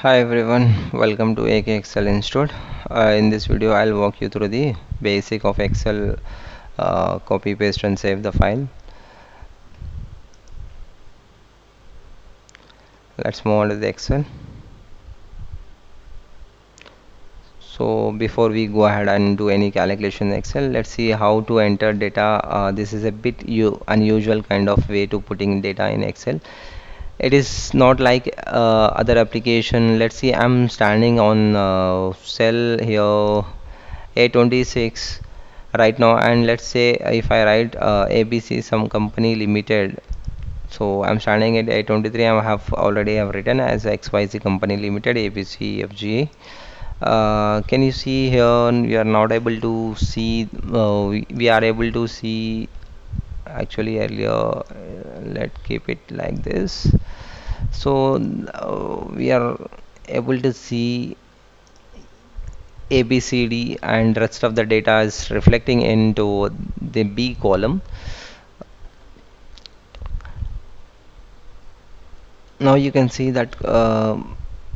Hi everyone, welcome to AK Excel Institute. In this video, I'll walk you through the basic of Excel. Copy, paste, and save the file. Let's move on to the Excel. So before we go ahead and do any calculation in Excel, let's see how to enter data. This is a bit unusual kind of way to putting data in Excel. It is not like other application. Let's see, I'm standing on cell here A26 right now, and let's say if I write ABC some company limited. So I'm standing at A23. I have already have written as XYZ company limited ABCFGA. Can you see here? We are not able to see. We are able to see actually earlier. Let's keep it like this. So we are able to see A, B, C, D, and rest of the data is reflecting into the B column. Now you can see that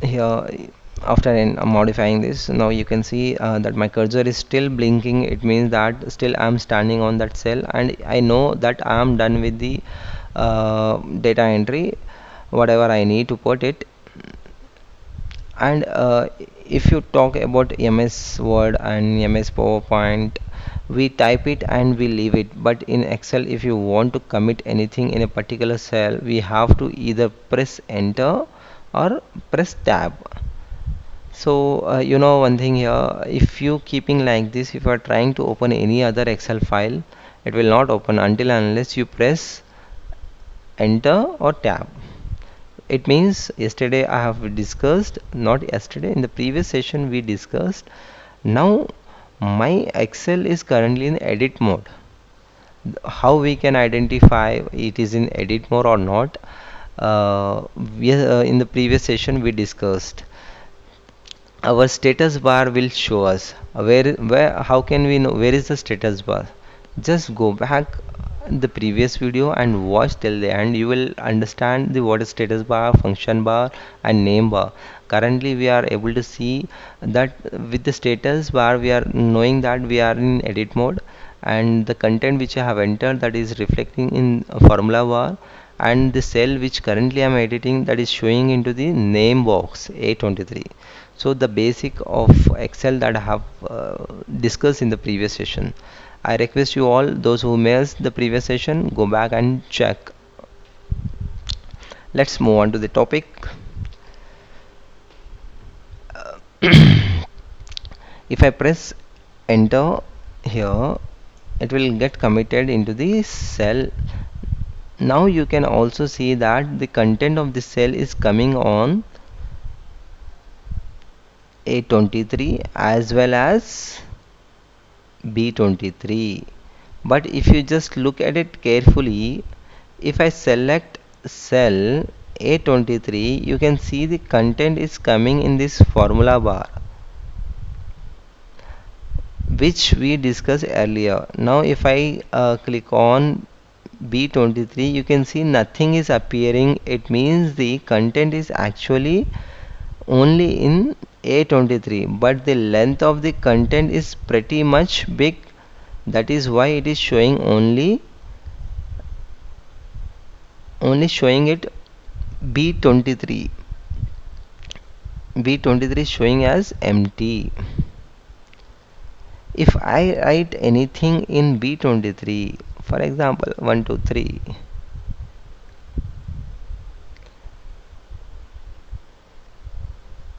here after modifying this, now you can see that my cursor is still blinking. It means that still I'm standing on that cell, and I know that I am done with the data entry, whatever I need to put it. And if you talk about MS Word and MS PowerPoint, we type it and we leave it. But in Excel, if you want to commit anything in a particular cell, we have to either press enter or press tab. So you know one thing here, if you keeping like this, if you are trying to open any other Excel file, it will not open until unless you press enter or tab. It means yesterday I have discussed, not yesterday, in the previous session we discussed. Now my Excel is currently in edit mode. How we can identify it is in edit mode or not? In the previous session we discussed. Our status bar will show us where how can we know where is the status bar. Just go back the previous video and watch till the end. You will understand the what is status bar, function bar, and name bar. Currently we are able to see that with the status bar we are knowing that we are in edit mode, and the content which I have entered, that is reflecting in a formula bar, and the cell which currently I am editing, that is showing into the name box A23. So the basic of Excel that I have discussed in the previous session. I request you all, those who missed the previous session, go back and check. Let's move on to the topic. If I press enter here, it will get committed into the cell. Now you can also see that the content of the cell is coming on A23 as well as B23. But if you just look at it carefully, if I select cell A23, you can see the content is coming in this formula bar, which we discussed earlier. Now if I click on B23, you can see nothing is appearing. It means the content is actually only in A23, but the length of the content is pretty much big. That is why it is showing only showing it B23. B23 is showing as empty. If I write anything in B23, for example 1 2 3,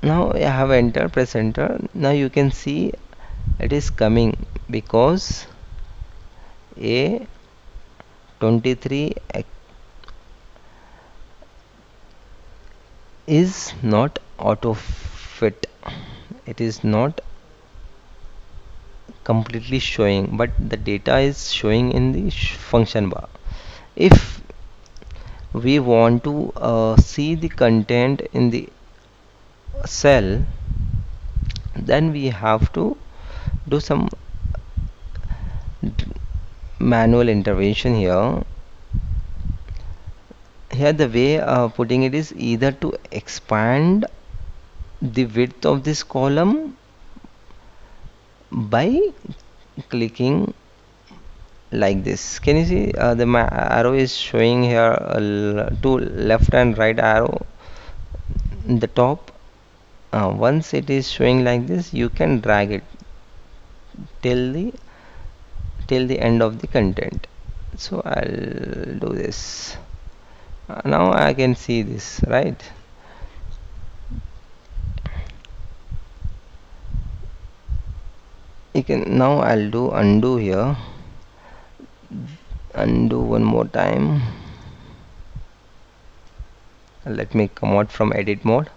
now I have entered, press enter. Now you can see it is coming because A23 is not auto fit. It is not completely showing, but the data is showing in the function bar. If we want to see the content in the cell, then we have to do some manual intervention here. Here the way putting it is either to expand the width of this column by clicking like this. Can you see the arrow is showing here, two left and right arrow in the top. Once it is showing like this, you can drag it till the end of the content. So I'll do this. Now I can see this, right? You can now I'll do undo here. Undo one more time. Let me come out from edit mode.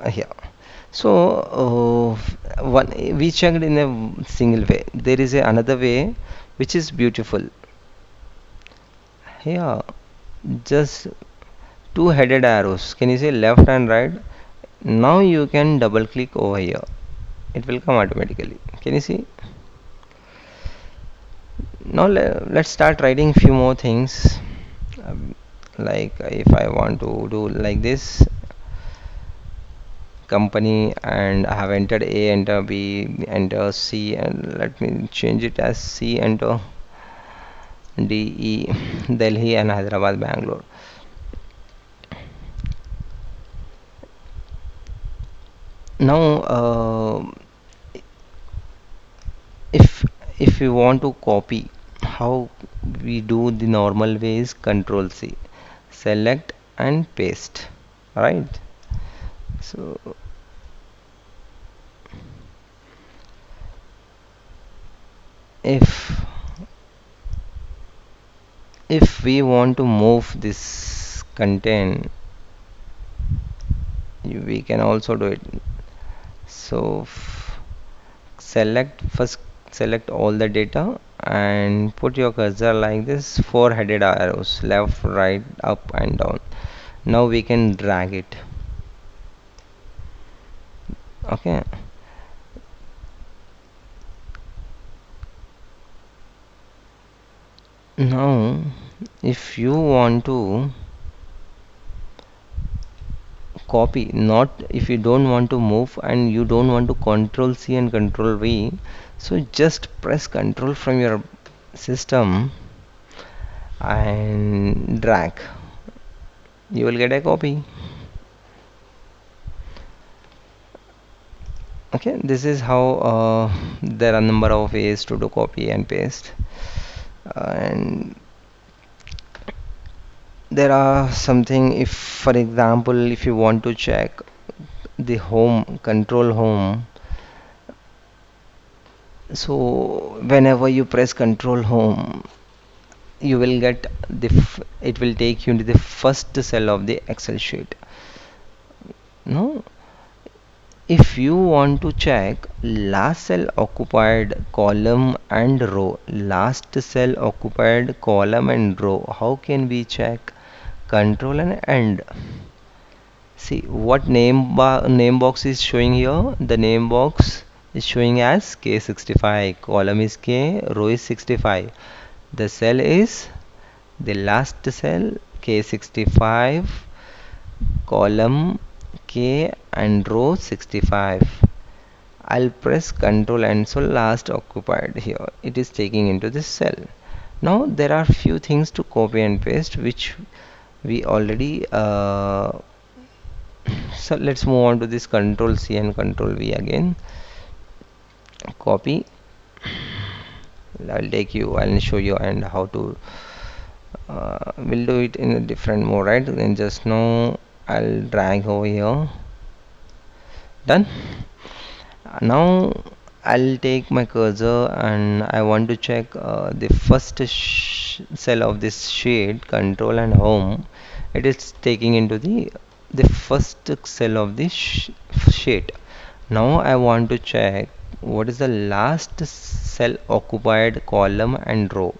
Here. So one we checked in a single way. There is another way which is beautiful. Here, just two headed arrows. Can you see left and right? Now you can double click over here. It will come automatically. Can you see? Now let's start writing few more things. Um, like if I want to do like this, company, and I have entered A, enter B, enter C, and let me change it as C, enter D, E, Delhi and Hyderabad, Bangalore. Now if you want to copy, how we do the normal way is Control C, select and paste, right? So if we want to move this content, we can also do it. So select first, select all the data and put your cursor like this, four headed arrows, left, right, up and down. Now we can drag it. Okay, now if you want to copy, not if you don't want to move and you don't want to control C and control V, so just press control from your system and drag, you will get a copy. Okay, this is how there are number of ways to do copy and paste. And there are something, if for example if you want to check the home, control home, so whenever you press control home, you will get the it will take you into the first cell of the Excel sheet. No, if you want to check last cell occupied column and row, last cell occupied column and row, how can we check? Control and end. See what name box is showing here. The name box is showing as K65. Column is K, row is 65. The cell is the last cell K65, column K and row 65. I'll press Control and so last occupied here. It is taking into this cell. Now there are few things to copy and paste which we already so let's move on to this Control C and Control V again. Copy. I'll show you and how to we'll do it in a different mode, right? Then just now I'll drag over here. Done. Now I'll take my cursor and I want to check the first cell of this sheet, control and home. It is taking into the first cell of this sheet. Now I want to check what is the last cell occupied column and row,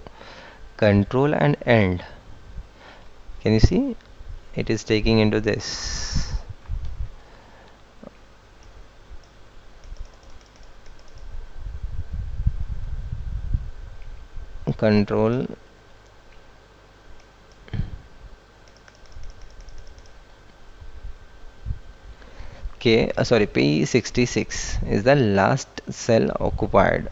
control and end. Can you see? It is taking into this. Control sorry, P66 is the last cell occupied.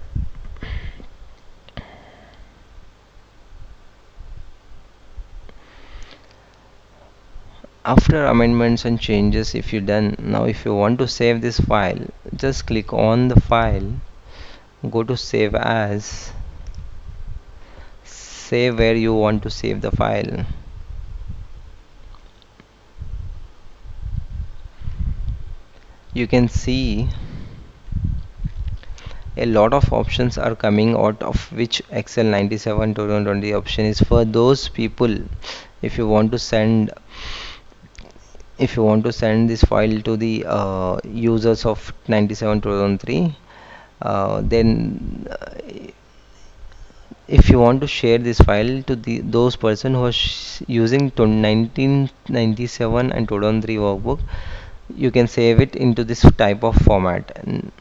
After amendments and changes, if you done, now if you want to save this file, just click on the file, go to save as, save where you want to save the file. You can see a lot of options are coming out, of which Excel 97 2020 option is for those people. If you want to send, this file to the users of 97 2003, then if you want to share this file to the those person who are using 1997 and 2003 workbook, you can save it into this type of format. And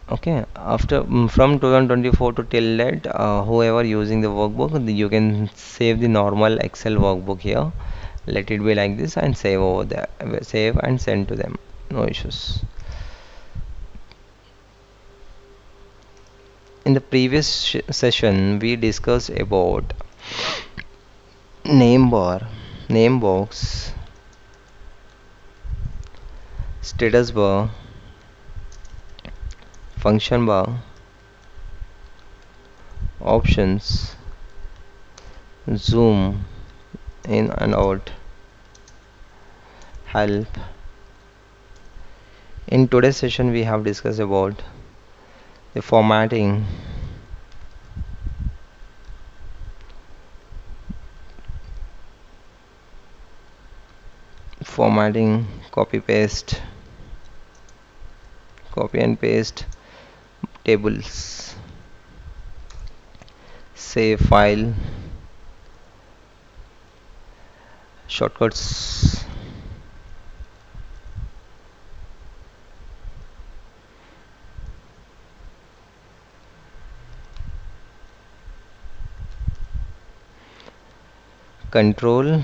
okay, after from 2024 to till that, whoever using the workbook, you can save the normal Excel workbook here. Let it be like this and save over there. Save and send to them. No issues. In the previous session, we discussed about name bar, name box, status bar, function bar, options, zoom in and out, help. In today's session, we have discussed about the formatting, copy and paste tables, save file, shortcuts, control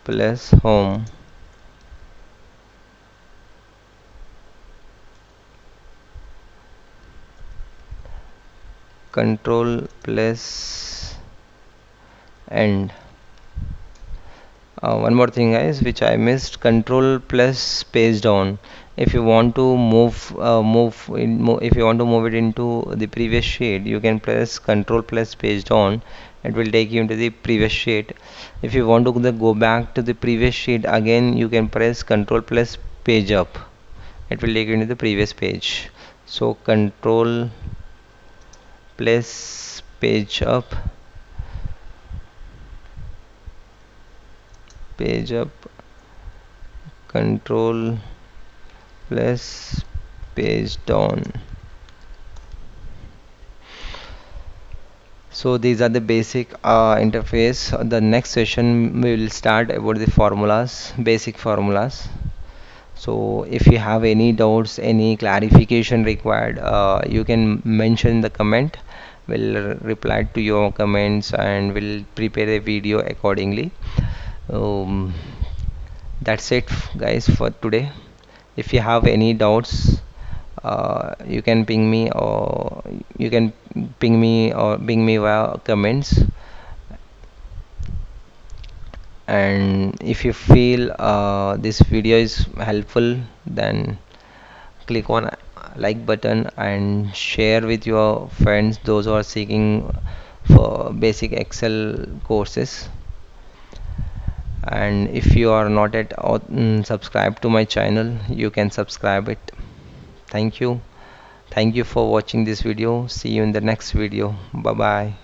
plus home, control plus end. One more thing, guys, which I missed: control plus page down. If you want to if you want to move it into the previous sheet, you can press control plus page down. It will take you into the previous sheet. If you want to go back to the previous sheet again, you can press control plus page up. It will take you into the previous page. So control plus page up, page up, control plus page down. So these are the basic interface. The next session we will start about the formulas, basic formulas. So if you have any doubts, any clarification required, you can mention in the comment. We'll reply to your comments and we'll prepare a video accordingly. um, that's it, guys, for today. If you have any doubts, you can ping me, or you can ping me via comments. And if you feel this video is helpful, then click on like button and share with your friends, those who are seeking for basic Excel courses. And if you are not yet subscribed to my channel, you can subscribe it. Thank you. Thank you for watching this video. See you in the next video. Bye bye.